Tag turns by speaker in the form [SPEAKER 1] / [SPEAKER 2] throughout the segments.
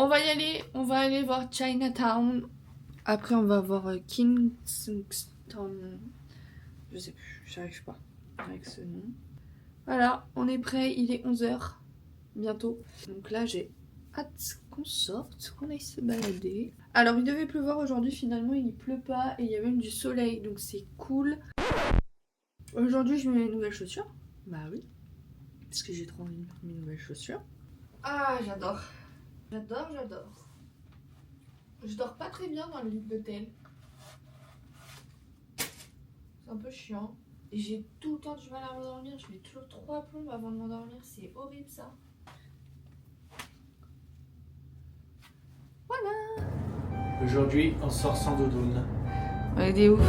[SPEAKER 1] on va y aller. On va aller voir Chinatown. Après, on va voir Kingston. Je sais plus, j'arrive pas avec ce nom. Voilà, on est prêt, il est 11h. Bientôt. Donc là, j'ai hâte qu'on sorte, qu'on aille se balader. Alors, il devait pleuvoir aujourd'hui, finalement, il pleut pas et il y a même du soleil, donc c'est cool. Aujourd'hui, je mets mes nouvelles chaussures. Bah oui, parce que j'ai trop envie de mettre mes nouvelles chaussures. Ah, j'adore. J'adore, j'adore. Je dors pas très bien dans le lit d'hôtel. C'est un peu chiant. Et j'ai tout le temps du mal à m'endormir. Je mets toujours 3 plombes avant de m'endormir. C'est horrible ça. Voilà.
[SPEAKER 2] Aujourd'hui, on sort sans doudoune.
[SPEAKER 1] Ouais, des ouf.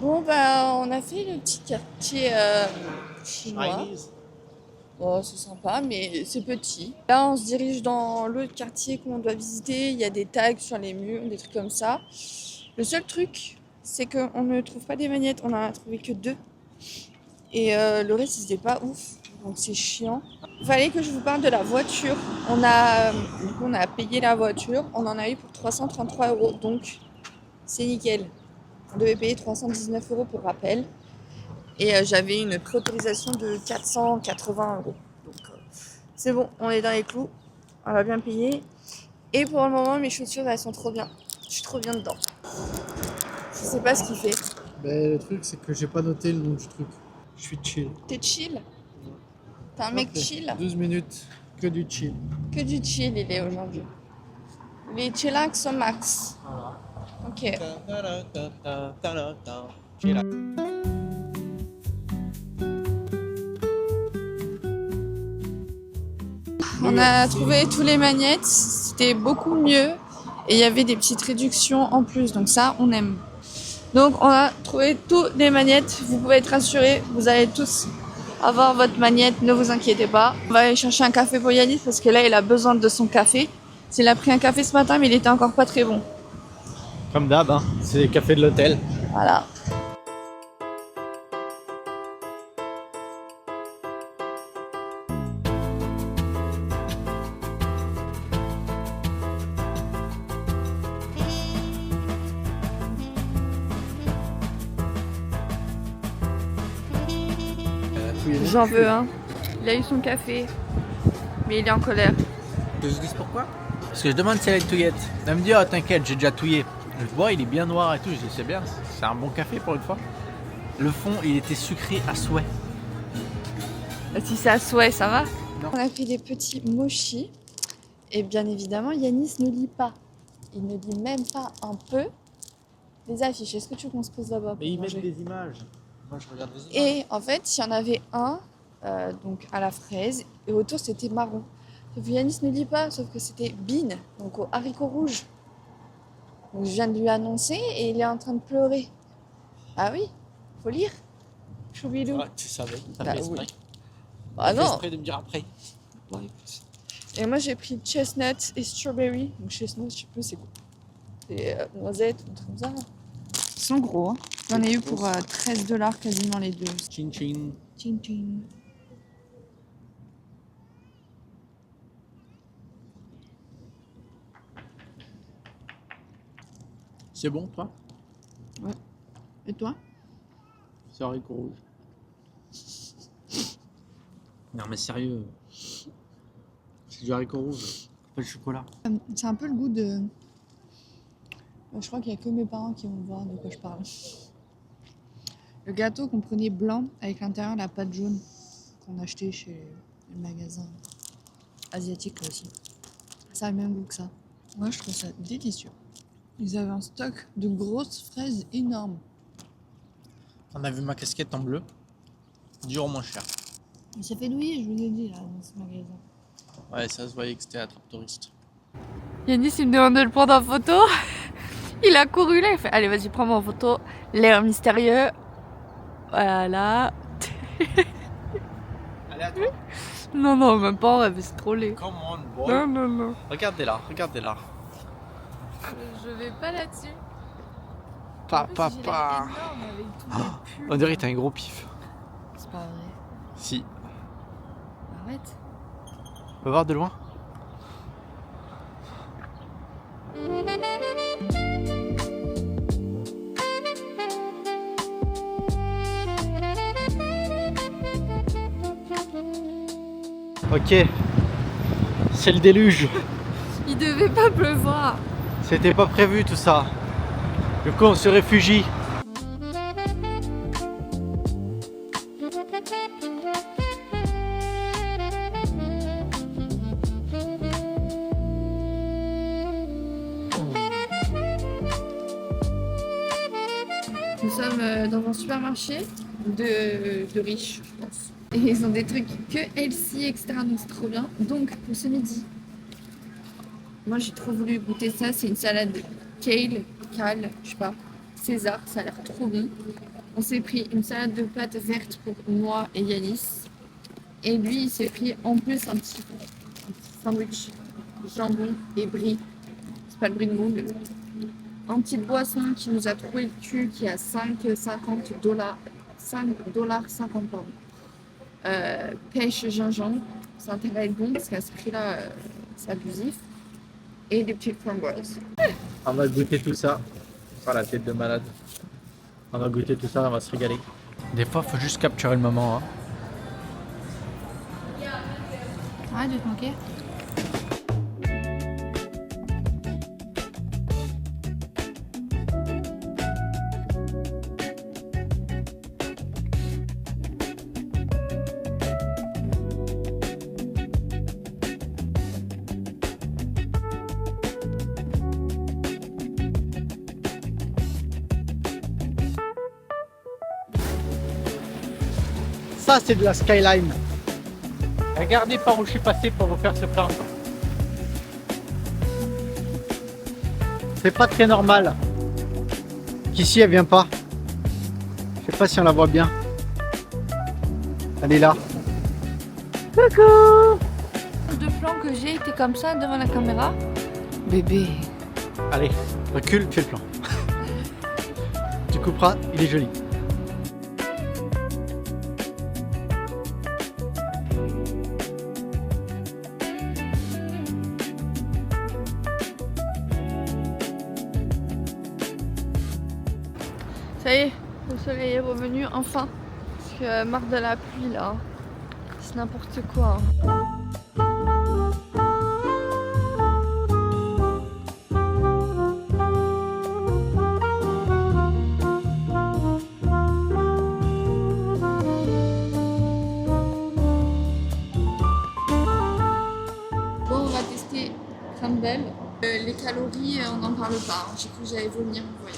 [SPEAKER 1] Bon bah on a fait le petit quartier chinois. Oh, c'est sympa mais c'est petit. Là on se dirige dans l'autre quartier qu'on doit visiter. Il y a des tags sur les murs, des trucs comme ça. Le seul truc c'est qu'on ne trouve pas des magnettes. On en a trouvé que 2. Et le reste c'était pas ouf. Donc c'est chiant. Il fallait que je vous parle de la voiture. On a payé la voiture. On en a eu pour 333 €. Donc c'est nickel. On devait payer 319 € pour rappel. Et j'avais une préautorisation de 480 €. Donc c'est bon, on est dans les clous. On va bien payer. Et pour le moment, mes chaussures, elles sont trop bien. Je suis trop bien dedans. Je sais pas ce qu'il fait.
[SPEAKER 2] Ben, le truc, c'est que j'ai pas noté le nom du truc. Je suis chill.
[SPEAKER 1] T'es chill? T'es un mec chill?
[SPEAKER 2] 12 minutes, que du chill.
[SPEAKER 1] Que du chill, il est aujourd'hui. Les chillax au max.
[SPEAKER 2] Voilà.
[SPEAKER 1] Ok. On a trouvé tous les magnettes, c'était beaucoup mieux et il y avait des petites réductions en plus, donc ça on aime. Donc on a trouvé tous les magnettes, vous pouvez être rassurés, vous allez tous avoir votre magnette, ne vous inquiétez pas. On va aller chercher un café pour Yanis parce que là il a besoin de son café. Il a pris un café ce matin mais il était encore pas très bon.
[SPEAKER 2] Comme d'hab, hein, c'est les cafés de l'hôtel.
[SPEAKER 1] Voilà. J'en veux un. Il a eu son café, mais il est en colère.
[SPEAKER 2] Je vous dis pourquoi? Parce que je demande si elle est touillette. Elle me dit, oh t'inquiète, j'ai déjà touillé. Je vois, il est bien noir et tout. Je dis, c'est bien, c'est un bon café pour une fois. Le fond, il était sucré à souhait.
[SPEAKER 1] Si c'est à souhait, ça va?
[SPEAKER 2] Non.
[SPEAKER 1] On a pris des petits mochis. Et bien évidemment, Yanis ne lit pas. Il ne lit même pas un peu les affiches. Est-ce que tu veux qu'on se pose là-bas?
[SPEAKER 2] Mais ils mettent des images. Moi, je regarde les images.
[SPEAKER 1] Et en fait, il y en avait un donc à la fraise. Et autour, c'était marron. Sauf que Yanis ne lit pas, sauf que c'était bean, donc au haricot rouge. Donc je viens de lui annoncer et il est en train de pleurer. Ah oui, faut lire. Choubilou.
[SPEAKER 2] Ah, tu savais, t'as
[SPEAKER 1] Bah
[SPEAKER 2] fait exprès.
[SPEAKER 1] oui.
[SPEAKER 2] T'as
[SPEAKER 1] Ah
[SPEAKER 2] fait
[SPEAKER 1] non.
[SPEAKER 2] exprès de me dire après.
[SPEAKER 1] Bon, écoute. Et moi j'ai pris chestnut et strawberry. Donc chestnut, je sais plus c'est quoi. C'est noisette, un truc comme ça. Ils sont gros. Hein. J'en ai eu pour 13 $ quasiment les deux.
[SPEAKER 2] Chin chin.
[SPEAKER 1] Chin chin.
[SPEAKER 2] C'est bon, toi?
[SPEAKER 1] Ouais. Et toi?
[SPEAKER 2] C'est haricot rouge. Non mais sérieux. C'est du haricot rouge. Pas de chocolat.
[SPEAKER 1] C'est un peu le goût de... Je crois qu'il n'y a que mes parents qui vont voir de quoi je parle. Le gâteau qu'on prenait blanc avec l'intérieur la pâte jaune qu'on achetait chez le magasin asiatique là aussi. Ça a le même goût que ça. Moi je trouve ça délicieux. Ils avaient un stock de grosses fraises énormes.
[SPEAKER 2] On a vu ma casquette en bleu. 10 € moins cher.
[SPEAKER 1] Il s'est fait douiller, je vous l'ai dit là dans ce magasin.
[SPEAKER 2] Ouais, ça se voyait que c'était à Trappe Touriste.
[SPEAKER 1] Yanis il me demande de le prendre en photo. Il a couru là, il fait allez vas-y prends-moi en photo. L'air mystérieux. Voilà.
[SPEAKER 2] Allez à toi.
[SPEAKER 1] Non, non, même pas en rêve, c'est trop laid.
[SPEAKER 2] Come on, boy.
[SPEAKER 1] Non, non, non.
[SPEAKER 2] Regardez là, regardez là.
[SPEAKER 1] Je vais pas là-dessus.
[SPEAKER 2] Papa. On dirait que t'as un gros pif.
[SPEAKER 1] C'est pas vrai.
[SPEAKER 2] Si.
[SPEAKER 1] Arrête.
[SPEAKER 2] On va voir de loin. Ok. C'est le déluge.
[SPEAKER 1] Il devait pas pleuvoir.
[SPEAKER 2] C'était pas prévu tout ça. Du coup on se réfugie.
[SPEAKER 1] Nous sommes dans un supermarché de riches, je pense. Et ils ont des trucs que healthy, etc. Donc c'est trop bien. Donc pour ce midi, moi j'ai trop voulu goûter ça. C'est une salade de kale, je sais pas, César, ça a l'air trop bon. On s'est pris une salade de pâtes vertes pour moi et Yanis. Et lui, il s'est pris en plus un petit sandwich jambon et brie. C'est pas le brie de moule. En petite boisson qui nous a trouvé le cul, qui a $5,50. $5,50 pardon. Pêche gingembre, ça a intérêt à être bon parce qu'à ce prix-là, c'est abusif. Et des petites framboises.
[SPEAKER 2] On va goûter tout ça. Oh la tête de malade. On va goûter tout ça, on va se régaler. Des fois, faut juste capturer le moment. Hein.
[SPEAKER 1] Arrête de te manquer.
[SPEAKER 2] Ça, c'est de la skyline. Regardez par où je suis passé pour vous faire ce plan. C'est pas très normal qu'ici elle vient pas. Je sais pas si on la voit bien. Elle est là. Coucou.
[SPEAKER 1] De plans que j'ai été comme ça devant la caméra. Bébé.
[SPEAKER 2] Allez, recule, fais le plan. Tu couperas, il est joli.
[SPEAKER 1] Ça y est, le soleil est revenu enfin. Parce que marre de la pluie là. C'est n'importe quoi. Bon, on va tester Crumble. Les calories, on n'en parle pas. J'ai cru que j'allais vomir, vous voyez.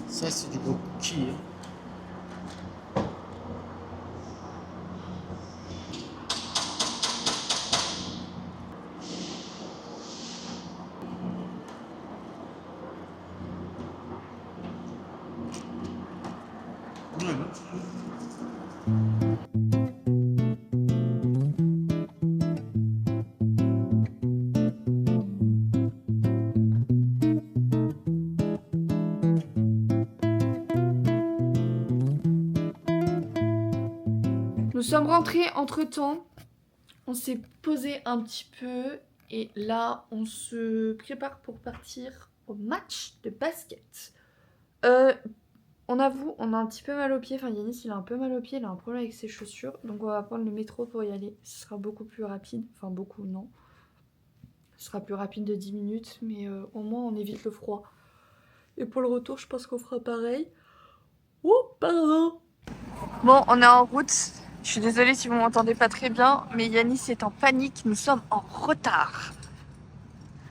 [SPEAKER 2] Ça c'est du beau cookie.
[SPEAKER 1] Nous sommes rentrés entre temps. On s'est posé un petit peu. Et là, on se prépare pour partir au match de basket. On avoue, on a un petit peu mal aux pieds. Enfin, Yanis, il a un peu mal aux pieds. Il a un problème avec ses chaussures. Donc, on va prendre le métro pour y aller. Ce sera beaucoup plus rapide. Enfin, beaucoup, non. Ce sera plus rapide de 10 minutes. Mais au moins, on évite le froid. Et pour le retour, je pense qu'on fera pareil. Oh, pardon. Bon, on est en route. Je suis désolée si vous m'entendez pas très bien, mais Yanis est en panique. Nous sommes en retard.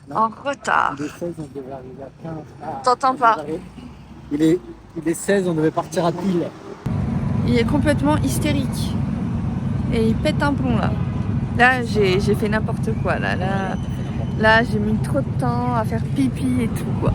[SPEAKER 2] Non.
[SPEAKER 1] En retard.
[SPEAKER 2] Il est 16, on devait arriver à 15.
[SPEAKER 1] T'entends pas?
[SPEAKER 2] Il est 16, on devait partir à pile.
[SPEAKER 1] Il est complètement hystérique. Et il pète un plomb là. Là, j'ai fait n'importe quoi. Là, j'ai mis trop de temps à faire pipi et tout quoi.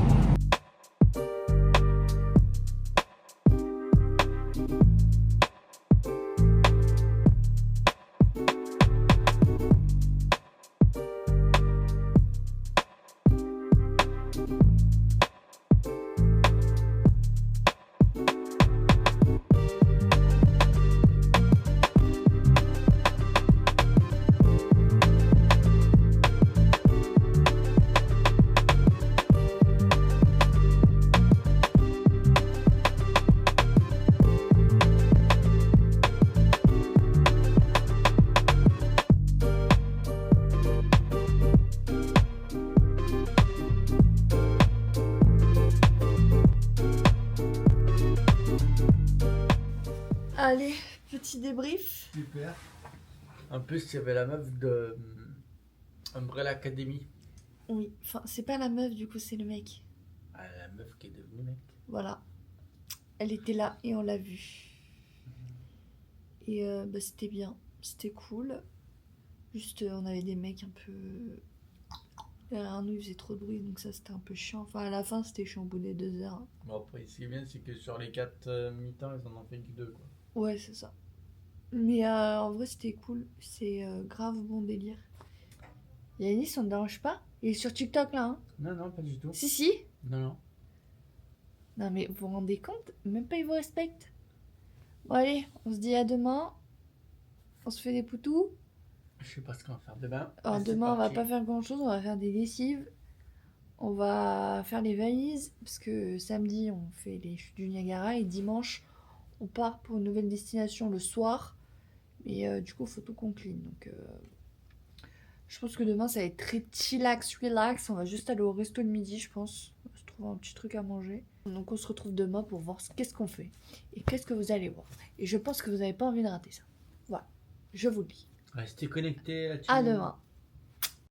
[SPEAKER 1] Petit débrief.
[SPEAKER 2] Super. En plus, il y avait la meuf de Umbrella Academy.
[SPEAKER 1] Oui, enfin, c'est pas la meuf, du coup, c'est le mec.
[SPEAKER 2] Ah, la meuf qui est devenue mec.
[SPEAKER 1] Voilà. Elle était là et on l'a vue. Et bah, c'était bien. C'était cool. Juste, on avait des mecs un peu... Derrière nous, il faisait trop de bruit, donc ça, c'était un peu chiant. Enfin, à la fin, c'était chiant au bout des 2 heures.
[SPEAKER 2] Bon, après, ce qui est bien, c'est que sur les 4 mi-temps, ils en ont fait que 2, quoi.
[SPEAKER 1] Ouais, c'est ça. Mais en vrai, c'était cool. C'est grave bon délire. Yanis, on ne dérange pas? Il est sur TikTok, là, hein?
[SPEAKER 2] Non, non, pas du tout.
[SPEAKER 1] Si, si.
[SPEAKER 2] Non, non.
[SPEAKER 1] Non, mais vous vous rendez compte? Même pas, ils vous respectent. Bon, allez, on se dit à demain. On se fait des poutous.
[SPEAKER 2] Je sais pas ce qu'on va faire demain.
[SPEAKER 1] Alors,
[SPEAKER 2] Mais c'est
[SPEAKER 1] demain, on va
[SPEAKER 2] parti.
[SPEAKER 1] pas faire grand-chose. On va faire des lessives. On va faire les valises. Parce que samedi, on fait les chutes du Niagara. Et dimanche, on part pour une nouvelle destination le soir. Mais du coup, il faut tout qu'on clean. Donc, je pense que demain, ça va être très chillax, relax. On va juste aller au resto de midi, je pense. On va se trouver un petit truc à manger. Donc, on se retrouve demain pour voir qu'est-ce qu'on fait. Et qu'est-ce que vous allez voir. Et je pense que vous n'avez pas envie de rater ça. Voilà, je vous le dis.
[SPEAKER 2] Restez connectés là-dessus.
[SPEAKER 1] À demain.